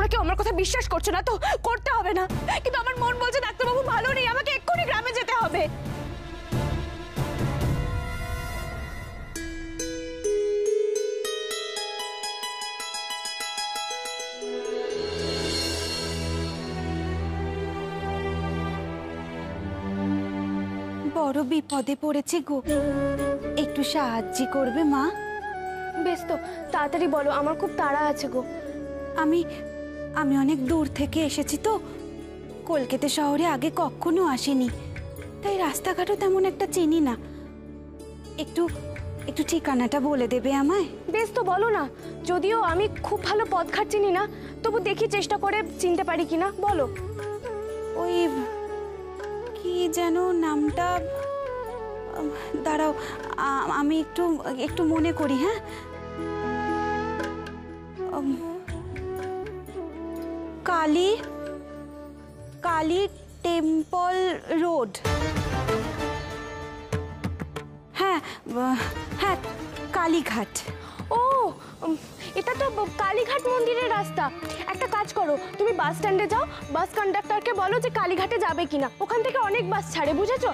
তোমরা কেউ আমার কথা বিশ্বাস করছো না তো, করতে হবে না, কিন্তু আমার মন বলছে ডাক্তারবাবু ভালো নেই, আমাকে এক্ষুনি গ্রামে যেতে হবে। বড় বিপদে পড়েছি গো, একটু সাহায্য করবে মা? বেশ তো, তাড়াতাড়ি বলো, আমার খুব তাড়া আছে গো। আমি আমি অনেক দূর থেকে এসেছি তো, কলকাতা শহরে আগে কখনো আসিনি, তাই রাস্তাঘাটও তেমন একটা চিনি না। একটু একটু ঠিকানাটা বলে দেবে আমায়? বেশ তো বলো না, যদিও আমি খুব ভালো পথঘাট চিনি না, তবু দেখি চেষ্টা করে চিনতে পারি কিনা, বলো। ওই কি যেন নামটা, দাঁড়াও আমি একটু একটু মনে করি। হ্যাঁ, কালী কালী টেম্পল রোড। হ্যাঁ হ্যাঁ, কালীঘাট। ও, এটা তো কালীঘাট মন্দিরের রাস্তা। একটা কাজ করো, তুমি বাস স্ট্যান্ডে যাও, বাস কন্ডাক্টরকে বলো যে কালীঘাটে যাবে কিনা, ওখান থেকে অনেক বাস ছাড়ে, বুঝেছো?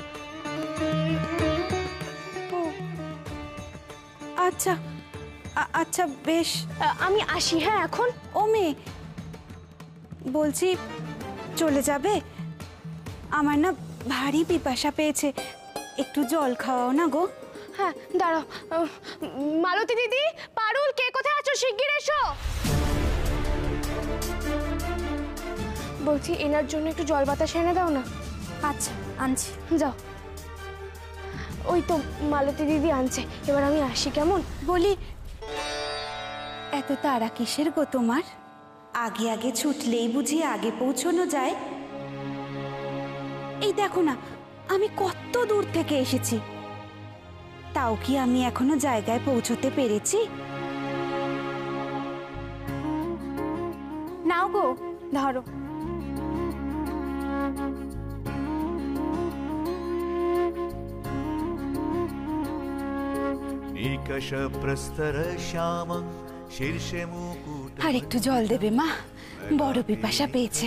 আচ্ছা আচ্ছা বেশ, আমি আসি। হ্যাঁ এখন। ও মেয়ে, বলছি চলে যাবে? আমার না ভারী পিপাসা পেয়েছে, একটু জল খাওয়াও না গো। হ্যাঁ দাঁড়াও, মালতী দিদি, পারুল, কে কোথায় আছো, শিগগির এসো। বলছি এনার জন্য একটু জল বাতাস এনে দাও না। আচ্ছা আনছি, যাও। ওই তো মালতী দিদি আনছে, এবার আমি আসি কেমন? বলি এত তাড়া কিসের গো তোমার? আগে আগে ছুটলেই বুঝি আগে পৌঁছানো যায়? এই দেখো না, আমি কত দূর থেকে এসেছি, তাও কি আমি এখনো জায়গায় পৌঁছতে পেরেছি? নাও গো, ধরো। আর একটু জল দেবে মা, বড় পিপাসা পেয়েছে।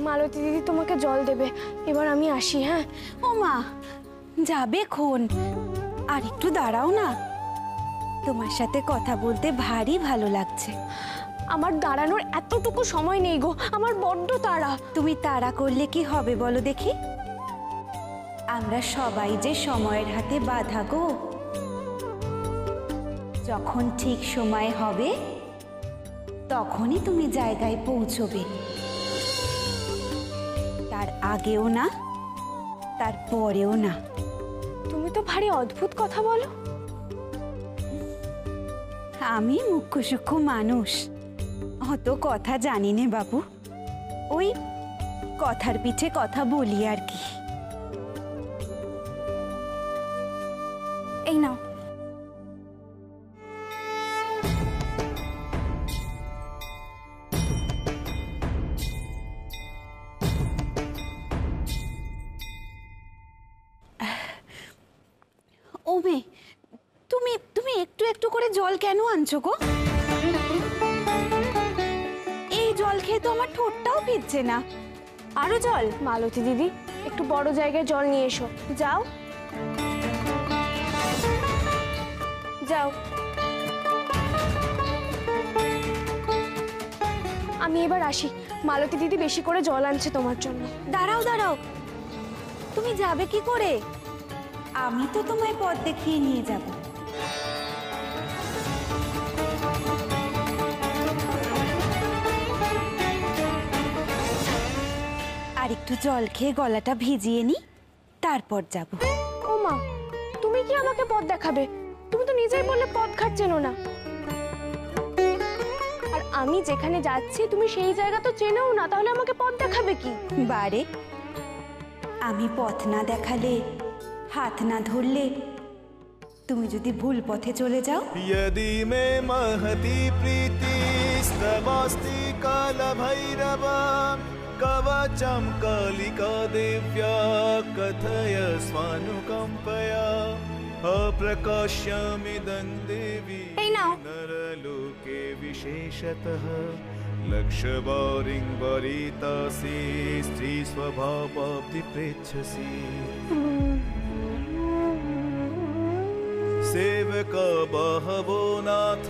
মালতী দিদি তোমাকে জল দেবে, এবার আমি আসি। হ্যাঁ। ও মা, যাবে খন? আর একটু দাঁড়াও না, তোমার সাথে কথা বলতে ভারী ভালো লাগছে। আমার দাঁড়ানোর এতটুকু সময় নেই গো, আমার বড্ড তাড়া। তুমি তাড়া করলে কি হবে বলো দেখি? আমরা সবাই যে সময়ের হাতে বাঁধা গো, যখন ঠিক সময় হবে তখনই তুমি জায়গায় পৌঁছবে, তার আগেও না, তার পরেও না। তুমি তো ভারী অদ্ভুত কথা বলো। আমি মুখ্য সূক্ষ্ম মানুষ, অত কথা জানি নে বাবু, ওই কথার পিঠে কথা বলি আর কি। এই নাও। ও মে, তুমি তুমি একটু একটু করে জল কেন আনছো গো? এই জল খেয়ে তো আমার ঠোঁটটাও ভিজছে না। আরো জল? মালতী দিদি, একটু বড় জায়গায় জল নিয়ে এসো। যাও যাও। আমি এবার আসি, মালতী দিদি বেশি করে জল আনছে তোমার জন্য। দাঁড়াও দাঁড়াও, তুমি যাবে কি করে? আমি তো তোমায় পথ দেখিয়ে নিয়ে যাব। আর একটু জল খেয়ে গলাটা ভিজিয়ে নি, তারপর যাব। ও মা, তুমি কি আমাকে পথ দেখাবে? তুমি তো নিজেই বললে পথ ঘাট চেনো না। আর আমি যেখানে যাচ্ছি তুমি সেই জায়গা তো চেনোও না, তাহলে আমাকে পথ দেখাবে কি? বারে, আমি পথ না দেখালে, হাত না ধরলে, তুমি যদি ভুল পথে চলে যাও। यदि मे महती प्रीति स्तवास्ति काल भैरव कवचं कालिका दिव्या कथय स्वानुकंपया अप्रकाश्यमिदं देवी এই নাও। नरलोके विशेषतः लक्ष्यवारिं वरितासि स्त्री स्वभावाब्धि पृच्छसि सेवका बहवो नाथ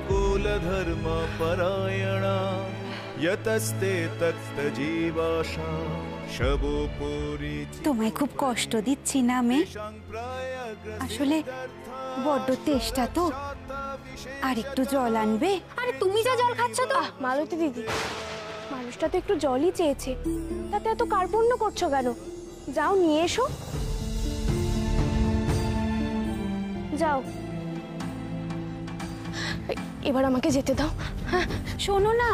कुलधर्म परायणा यतस्ते तक्त जीवाशा शबोपुरी তোমায় খুব কষ্ট দিচ্ছি না আমি? আসলে বড্ড তেষ্টা তো। আর একটু জল আনবে? আরে তুমি যা জল খাচ্ছ তো। মালতী দিদি, মানুষটা তো একটু জলই চেয়েছে, তাতে এত কার্পণ্য করছো কেন? যাও নিয়ে এসো, যাও। এবার আমাকে যেতে দাও। হ্যাঁ শোনো না,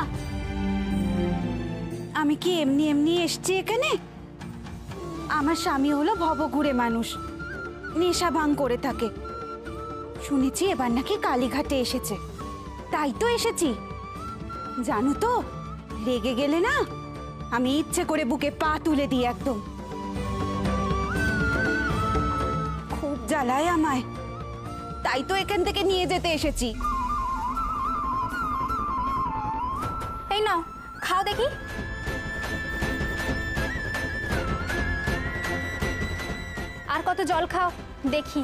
আমি কি এমনি এমনি এসছি এখানে? আমার স্বামী হলো ভবঘুরে মানুষ, নেশা ভাঙ করে থাকে। শুনেছি এবার নাকি কালীঘাটে এসেছে, তাই তো এসেছি। জানো তো, রেগে গেলে না আমি ইচ্ছে করে বুকে পা তুলে দিই একদম। খুব জ্বালায় আমায়, তাই তো এখান থেকে নিয়ে যেতে এসেছি। এই নাও, খাও দেখি। আর কত জল খাও দেখি।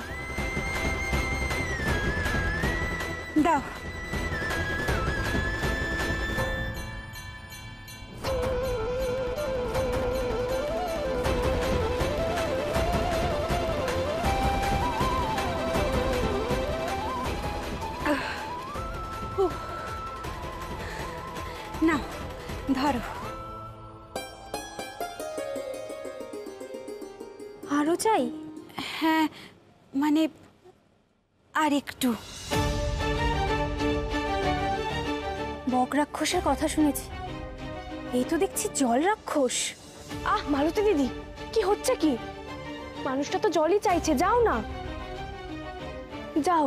দাও। না, ধরো। আরো চাই? হ্যাঁ, মানে আর একটু। বক রাক্ষসের কথা শুনেছি, এই তো দেখছি জল রাক্ষস। মালতী দিদি, কি হচ্ছে কি? মানুষটা তো জলই চাইছে, যাও না, যাও।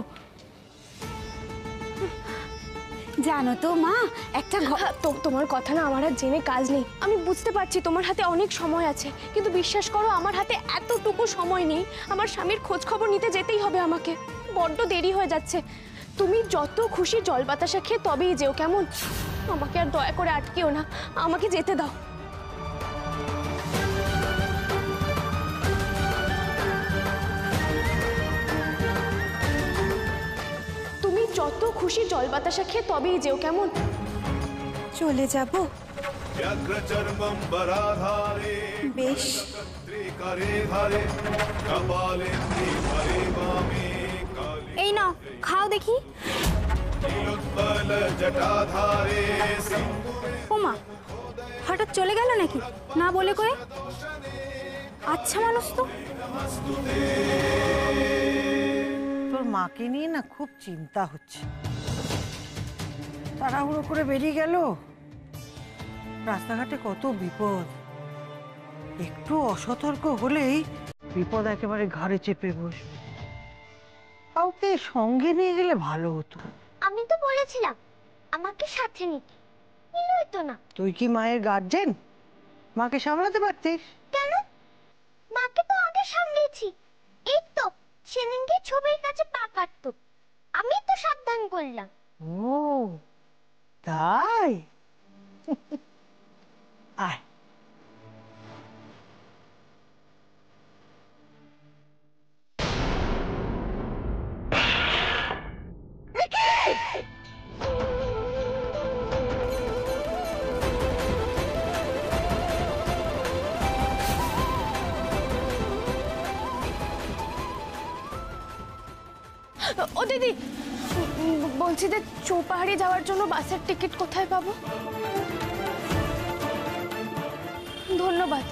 জানো তো মা, একটা তোমার কথা না আমার আর জেনে কাজ নেই। আমি বুঝতে পারছি তোমার হাতে অনেক সময় আছে, কিন্তু বিশ্বাস করো আমার হাতে এতটুকু সময় নেই। আমার স্বামীর খোঁজ খবর নিতে যেতেই হবে আমাকে, বড্ড দেরি হয়ে যাচ্ছে। তুমি যত খুশি জল বাতাসা খেয়ে তবেই যেও, কেমন? আমাকে আর দয়া করে আটকেও না, আমাকে যেতে দাও। তুমি যত খুশি জল বাতাসা খেয়ে তবেই যেও, কেমন? চলে যাব। व्याघ्रचर्मं वराधारे বেশ। त्रिकरे धारे कपाले त्रिभरे वामे काले এই নাও, খাও দেখি। नीलोत्पल जटाधारे ওমা, হঠাৎ চলে গেল নাকি, না বলে কয়ে? আচ্ছা মানুষ তো। তোর মাকে নিয়ে না খুব চিন্তা হচ্ছে। তাড়াহুড়ো করে বেরিয়ে গেল, রাস্তাঘাটে কত বিপদ। একটু অসতর্ক হলেই বিপদ একেবারে ঘাড়ে চেপে বসবে। কাউকে সঙ্গে নিয়ে গেলে ভালো হতো। আমি তো বলেছিলাম আমাকে সাথে নিতে, নিলই তো না। তুই কি মায়ের গার্জেন? মাকে সামলাতে পারতিস। কেন? মাকে তো আগে সামলেছি। এই তো সেদিনকে ছবির কাছে পা কাটতো, আমি তো সাবধান করলাম। ও তাই? আয়। ও দিদি, বলছি যে চৌপাহাড়ি যাওয়ার জন্য বাসের টিকিট কোথায় পাবো? ধন্যবাদ।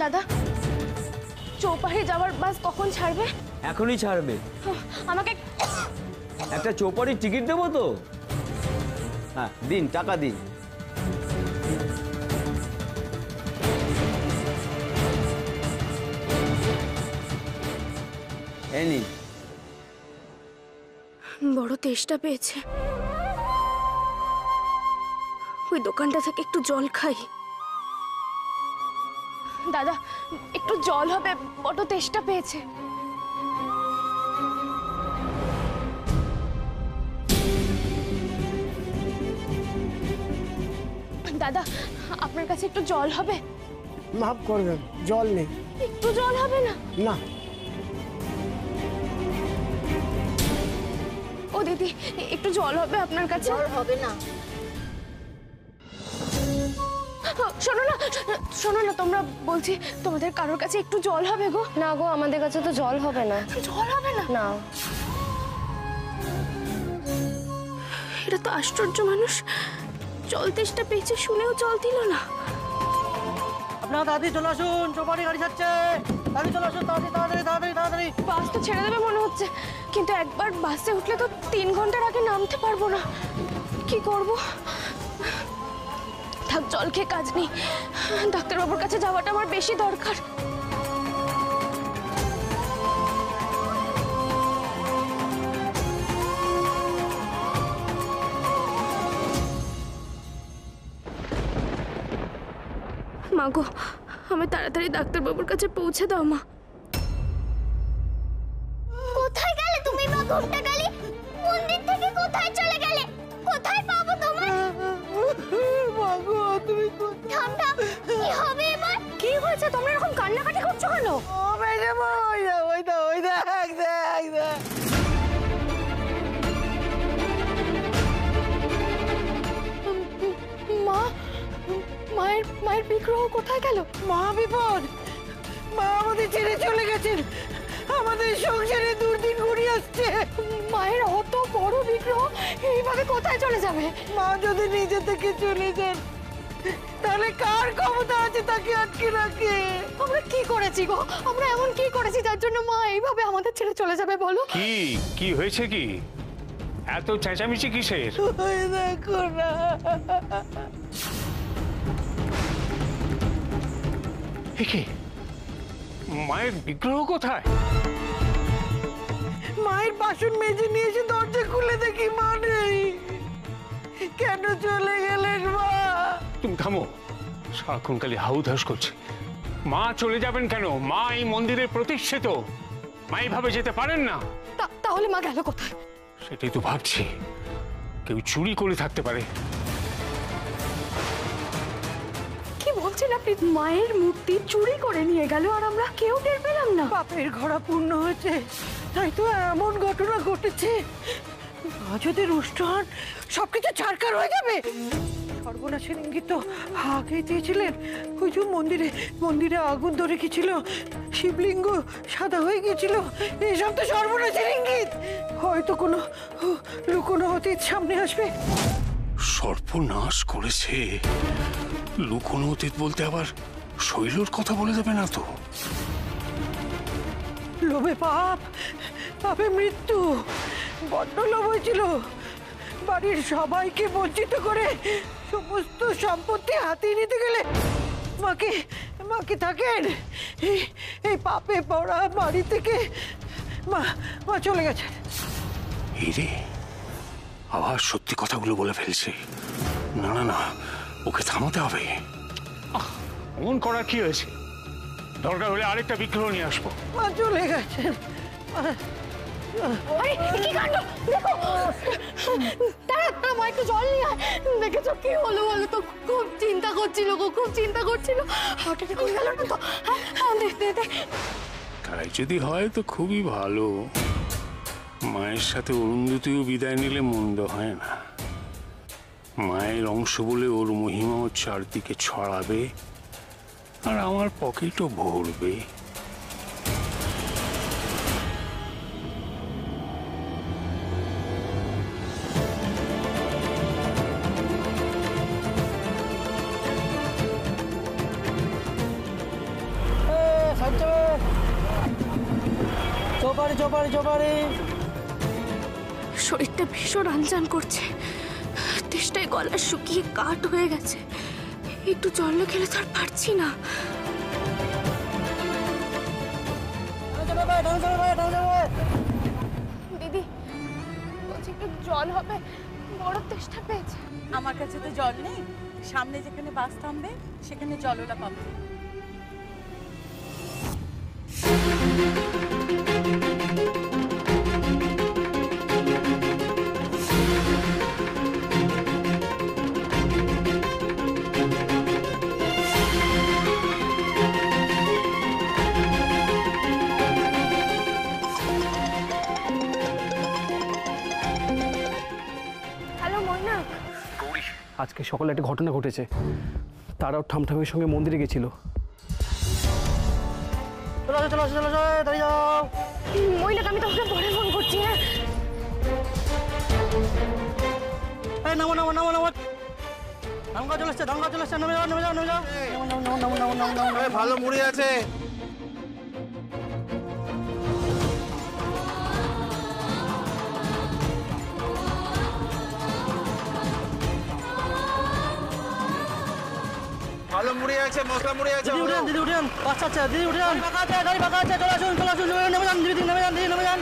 দাদা, চৌপাহাড়ি যাওয়ার বাস কখন ছাড়বে? এখনই ছাড়বে। আমাকে একটা চৌপাড়ির টিকিট দেবো তো? হ্যাঁ দিন, টাকা দিন। এই নিন। বড় তেষ্টা পেয়েছে, ওই দোকানটা থেকে একটু জল খাই। দাদা একটু জল হবে, বড় তেষ্টা পেয়েছে। দাদা আপনার কাছে একটু জল হবে? মাফ করবেন, জল নেই। একটু জল হবে না? না। ও দিদি একটু জল হবে আপনার কাছে? জল হবে না। শোনো না, শোনো না, তোমরা বলছি তোমাদের কারোর কাছে একটু জল হবে গো? না গো, আমাদের কাছে তো জল হবে না। জল হবে না? না। এটা তো আশ্চর্য মানুষ, জল তেষ্টা পেয়েছে শুনেও জল দিল না। আপনারা তাড়াতাড়ি চলে আসুন, চৌপাটি গাড়ি যাচ্ছে। তাড়াতাড়ি চলে আসুন, তাড়াতাড়ি তাড়াতাড়ি তাড়াতাড়ি তাড়াতাড়ি। বাস তো ছেড়ে দেবে মনে হচ্ছে, কিন্তু একবার বাসে উঠলে তো 3 ঘন্টার আগে নামতে পারবো না। কি করব? থাক, জল খেয়ে কাজ নেই, ডাক্তারবাবুর কাছে যাওয়াটা আমার বেশি দরকার। মা গো, আমি তাড়াতাড়ি ডাক্তারবাবুর কাছে পৌঁছে দাও মা। কোথায় গেলে তুমি মা? ঘুমটা গেলে মন্দির থেকে কোথায় চলে গেলে? কোথায় পাবো তোমায়? মাগো, তুমি থাম থাম, কি হবে এবার? কি হয়েছে? তোমরা এরকম কান্নাকাটি করছো কেন? ও ম্যাডাম, ওই দেখ দেখ দেখ। মা, মায়ের বিগ্রহ কোথায় গেল? মা বিপদ, মা আমাদের ছেড়ে চলে গেছেন। আমাদের সংসারে দুর্দিন ঘুরিয়ে আসছে। মায়ের অত বড় বিগ্রহ এইভাবে কোথায় চলে যাবে? মা যদি নিজে থেকে চলে যান, তাহলে কার ক্ষমতা আছে তাকে আটকে রাখে? আমরা কি করেছি গো? আমরা এমন কি করেছি যার জন্য মা এইভাবে আমাদের ছেড়ে চলে যাবে বলো? কি হয়েছে? কি এত চেঁচামেচি কিসের? ওই দেখো না, কি মায়ের বিগ্রহ কোথায়? মায়ের বাসন মেজে নিয়ে এসে দরজা খুলে দেখি মা নেই। কেন চলে গেলেন মা? তুমি থামো, সারাক্ষণ খালি হাউধাস করছে। মা চলে যাবেন কেন? মা এই মন্দিরের প্রতিষ্ঠিত, মা এইভাবে যেতে পারেন না। তাহলে মা গেল কোথায়? সেটাই তো ভাবছি, কেউ চুরি করে থাকতে পারে। কি বলছেন আপনি? মায়ের মূর্তি চুরি করে নিয়ে গেল আর আমরা কেউ টের পেলাম না? পাপের ঘোড়া পূর্ণ হয়েছে, তাই তো এমন ঘটনা ঘটেছে। মা যদি রুষ্ট হন, সবকিছু ছাড়কার হয়ে যাবে। সর্বনাশের ইঙ্গিত তো আগে দিয়েছিলেন। ওই যে মন্দিরে আগুন ধরে গেছিল, শিবলিঙ্গ সাদা হয়ে গেছিল। এসব তো সর্বনাশের ইঙ্গিত। হয়তো কোনো লুকোনো অতীত সামনে আসবে। সর্বনাশ করেছে। লুকোনো অতীত বলতে আবার শৈলর কথা বলে দেবে না তো? লোভে পাপ, পাপে মৃত্যু। বড্ড লোভ হয়েছিল। বাড়ির সবাইকে বঞ্চিত করে সমস্ত সম্পত্তি হাতিয়ে নিতে গেলে মাকে থাকেন এই পাপে পড়া বাড়ি থেকে মা চলে গেছে। রে, আবার সত্যি কথাগুলো বলে ফেলছে। না না না, ওকে থামাতে হবে। অমন করার কি হয়েছে? দরকার হলে আরেকটা বিগ্রহ নিয়ে আসবো। মা চলে গেছেন। আরে কি কাণ্ড! দেখো, তারা মা একটু জল নিয়ে আয়। দেখেছো কি হলো বলো তো? খুব চিন্তা করছিল গো, খুব চিন্তা করছিল। হঠাৎ করে গেল না তো? হ্যাঁ, দে। তাই যদি হয় তো খুবই ভালো। মায়ের সাথে অরুন্ধতিও বিদায় নিলে মন্দ হয় না। মায়ের অংশ বলে ওর মহিমাও চারদিকে ছড়াবে, আর আমার পকেটও ভরবে। চপারে শরীরটা ভীষণ আনজান করছে, তেষ্টায় গলা শুকিয়ে কাঠ হয়ে গেছে। একটু জল না খেলে তো আর পারছি না। জল হবে, বড় তেষ্টা পেয়েছে। আমার কাছে তো জল নেই, সামনে যেখানে বাস থামবে সেখানে জলওলা পাবো। হ্যালো মৈনাক। আজকে সকালে একটা ঘটনা ঘটেছে। তারাও ঠামঠামের সঙ্গে মন্দিরে গেছিল। মৈনাক, আমি তোকে পরে ফোন করছি। হ্যাঁ নামো নামো নামো নামো, ধামকা চলে এসছে, ধামকা চলে এসছে, নেমে যাও নেমে যাও নেমে যাও। ভালো মুড়ি আছে। ভালো মুড়ি আছে, মশলা মুড়ি আছে। দিদি উঠেন, দিদি উঠেন, বাচ্চা আছে, দিদি উঠেন। গাড়ি ফাঁকা আছে, গাড়ি ফাঁকা আছে, চলে আসুন চলে আসুন, নেমে যান দিদি, নেমে যান দিদি, নেমে যান।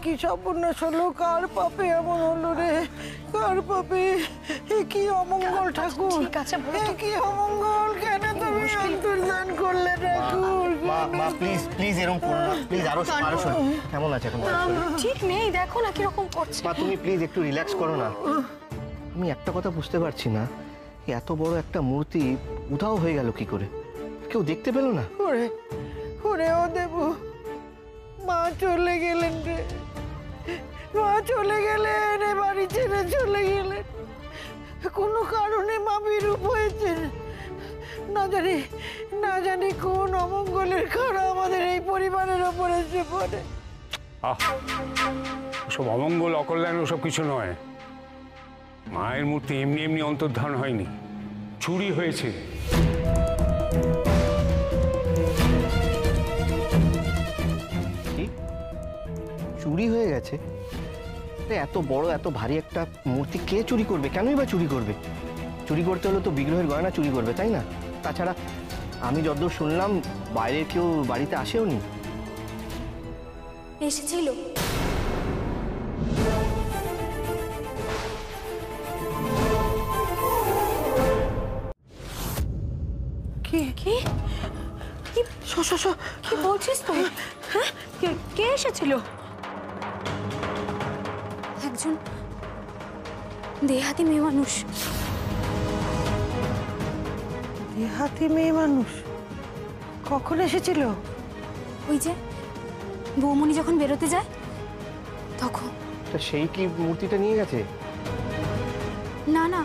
কি সর্বনাশ হলো, কার পাপে এমন হলো রে, কার পাপে? এ কি অমঙ্গল ঠাকুর, ঠিক আছে, বলো এ কি অমঙ্গল, কেন তুমি অন্তর্ধান করলে ঠাকুর? মা প্লিজ প্লিজ এরকম করো না প্লিজ, আরো কেমন আছে এখন? ঠিক নেই, দেখো না কিরকম করছে। মা তুমি প্লিজ একটু রিল্যাক্স করো না। আমি একটা কথা বুঝতে পারছি না, এত বড় একটা মূর্তি উধাও হয়ে গেল কি করে? কেউ দেখতে পেল না? ওরে ওরে ও দেবু, মা চলে গেলেন রে, মা চলে গেলেন, এ বাড়ি ছেড়ে চলে গেলেন। কোনো কারণে মা বিরূপ হয়েছেন। না জানি কোন অমঙ্গলের খাড়া আমাদের এই পরিবারের ওপর এসে পড়ে। সব অমঙ্গল অকল্যাণ ওসব কিছু নয়। মায়ের মূর্তি এমনি এমনি অন্তর্ধান হয়নি, চুরি হয়েছে। চুরি হয়ে গেছে? এত বড় এত ভারী একটা মূর্তি কে চুরি করবে? কেনই বা চুরি করবে? চুরি করতে হলে তো বিগ্রহের গয়না চুরি করবে, তাই না? তাছাড়া আমি যতদূর শুনলাম বাইরে কেউ বাড়িতে আসেওনি। এসেছিল। কি কি কি বলছিস তুই? হ্যাঁ, কে এসেছিল? একজন দেহাতি মেয়ে মানুষ। দেহাতি মেয়ে মানুষ কখন এসেছিল? ওই যে বৌমনি যখন বেরোতে যায় তখন। সেই কি মূর্তিটা নিয়ে গেছে? না না,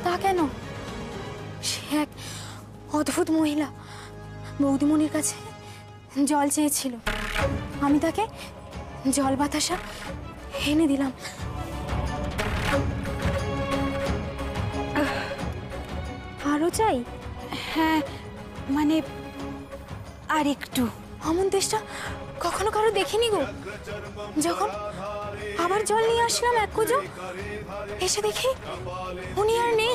তা কেন? সে এক অদ্ভুত মহিলা বৌদিমণির কাছে জল চেয়েছিল। আমি তাকে জল বাতাসা এনে দিলাম। আরো চাই? হ্যাঁ, মানে আর একটু। অমন তেষ্টা কখনো কারো দেখিনি গো। যখন আবার জল নিয়ে আসলাম এক কুজো, এসে দেখি উনি আর নেই।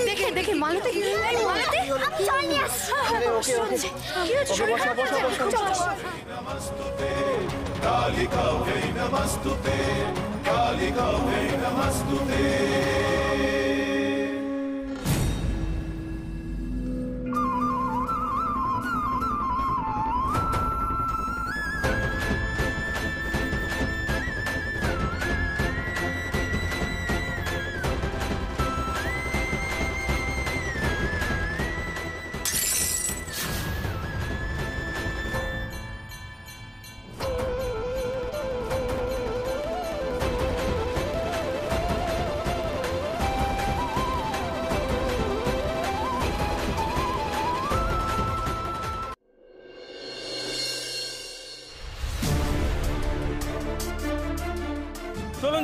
দেখে দেখে মালতী,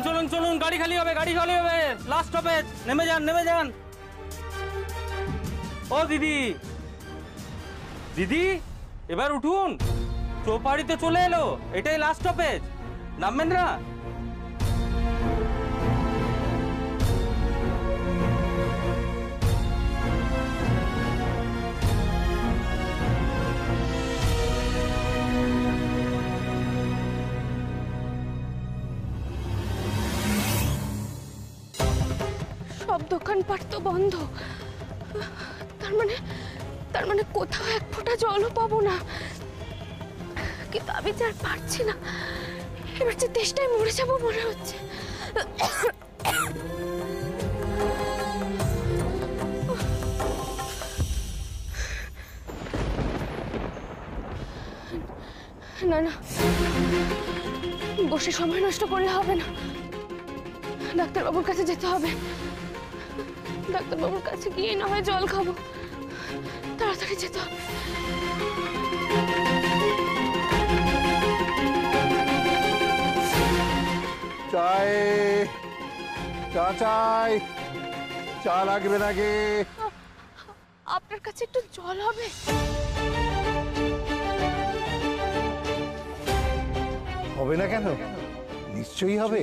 চলুন চলুন, গাড়ি খালি হবে, গাড়ি খালি হবে, লাস্ট স্টপেজ, নেমে যান নেমে যান। ও দিদি, দিদি এবার উঠুন, চৌপাড়িতে চলে এলো, এটাই লাস্ট স্টপেজ, নামবেন না? সব দোকানপাট তো বন্ধ, তার মানে কোথাও এক ফোঁটা জলও পাবো না। কিন্তু আমি যে আর পারছি না, এবার যে তেষ্টায় মরে যাবো মনে হচ্ছে। না না, বসে সময় নষ্ট করলে হবে না, ডাক্তারবাবুর কাছে যেতে হবে। ডাক্তারবাবুর কাছে গিয়ে না হয় জল খাবো, তাড়াতাড়ি যেতে হবে। চাই চা চাই, চা লাগবে নাকি? আপনার কাছে একটু জল হবে? হবে না কেন, নিশ্চয়ই হবে।